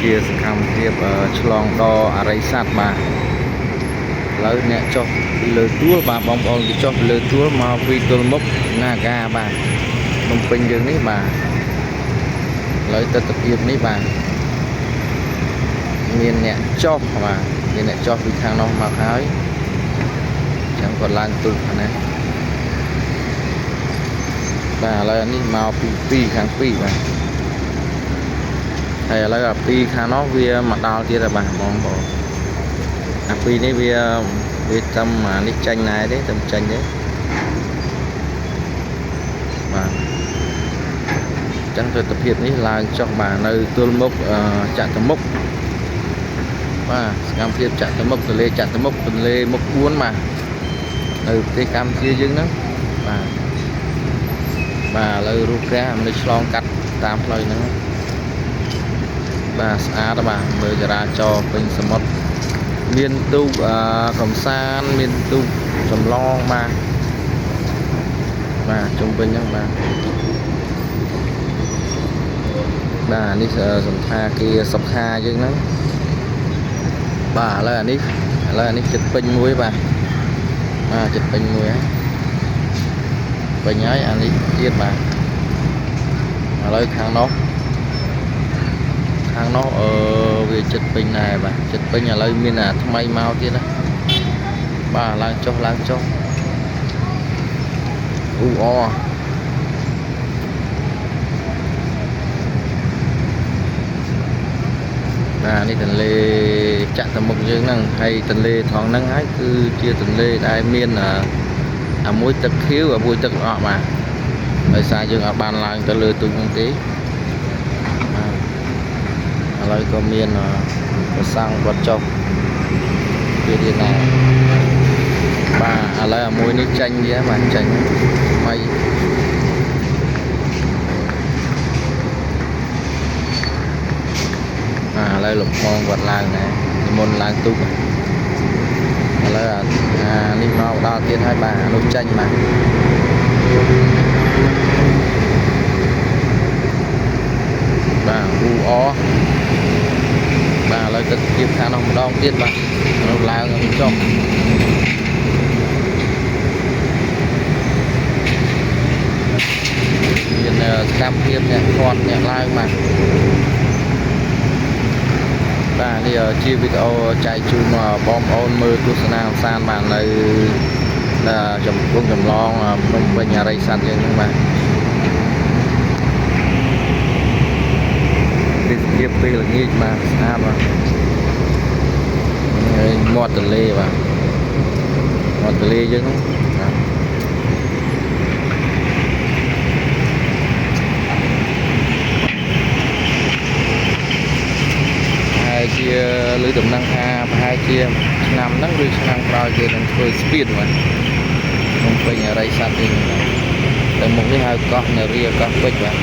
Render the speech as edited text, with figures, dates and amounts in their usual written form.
ជាសកម្មភាពឆ្លងដអរិយសត្វបាទឥឡូវអ្នកចុះលើទួលបាទបងប្អូនគេចុះលើទួលមកពីទល់មុខនាការបាទភ្នំពេញយើងនេះបាទឥឡូវទស្សនវិជ្ជានេះបាទមានអ្នកចុះបាទមានអ្នកចុះពីខាងនោះមកហើយចាំគាត់ឡើងទូកណាបាទឥឡូវនេះមកពីខាងពីបាទហើយឥឡូវអាពីខាងនោះវាមកដល់ទៀតហើយបាទបងប្អូនអាពីនេះវាតាមអានេះចាញ់ណែទេតាមចាញ់ទេបាទចឹងទស្សនវិជ្ជានេះឡើងចុះបាទនៅទល់មុខចតុមុខបាទសកម្មភាពចតុមុខទន្លេចតុមុខទន្លេមុខ4បាទនៅប្រទេសកម្ពុជាយើងហ្នឹងបាទឥឡូវរូបព្រះមនុស្សឆ្លងកាត់តាមផ្លូវហ្នឹងបាទស្អាតបាទមើលចរាចរណ៍ពេញសមុទ្រមានទូកកំសាន្តមានទូកចម្លងបាទជុំវិញហ្នឹងបាទនេះសន្តាគារសុខាយើងហ្នឹងបាទឥឡូវអានេះចិត្តពេញមួយបាទចិត្តពេញមួយហើយពេញហើយអានេះទៀតបាទឥឡូវខាងនោះវាចិត្តពេញដែរបាទចិត្តពេញឥឡូវមានអាថ្មីមកទៀតណាបាទឡើងចុះអ៊ូអនេះទន្លេចតុមុខយើងហ្នឹងហើយទន្លេថងហ្នឹងហើយគឺជាទន្លេដែលមានអាមួយទឹកខៀវអាមួយទឹកល្អក់បាទដោយសារយើងអត់បានឡើងទៅលើទូកហ្នឹងទេឥឡូវក៏មានប្រសង់គាត់ចុះវាទៀតដែរបាទឥឡូវអាមួយនេះចាញ់វាបាទចាញ់ថ្មីឥឡូវលោកផងគាត់ឡើងដែរមុនឡើងទូកឥឡូវនេះមកដល់ទៀតហើយបាទនោះចាញ់បាទអ៊ូអបាទឥឡូវទឹកទៀបខាងនោះម្ដងទៀតបាទនោះឡើងចុះមានសកម្មភាពអ្នកគាត់អ្នកឡើងបាទនេះជាវីដេអូចែកជូនបងប្អូនមើលទស្សនាកម្សាន្តបាទនៅចម្លងភ្នំពេញអរិយសត្វយើងហ្នឹងបាទទេសភាពពេលល្ងាចបាទស្អាតបាទហើយមាត់ទន្លេបាទមាត់ទន្លេយើងហ្នឹងជាលើដំណឹងថាប្រហែលជាឆ្នាំហ្នឹងឬឆ្នាំក្រោយគេនឹងធ្វើស្ពានបាទភ្នំពេញអរិយសត្វវិញតែមុខនេះហៅកោះនារីកោះពេជ្របាទ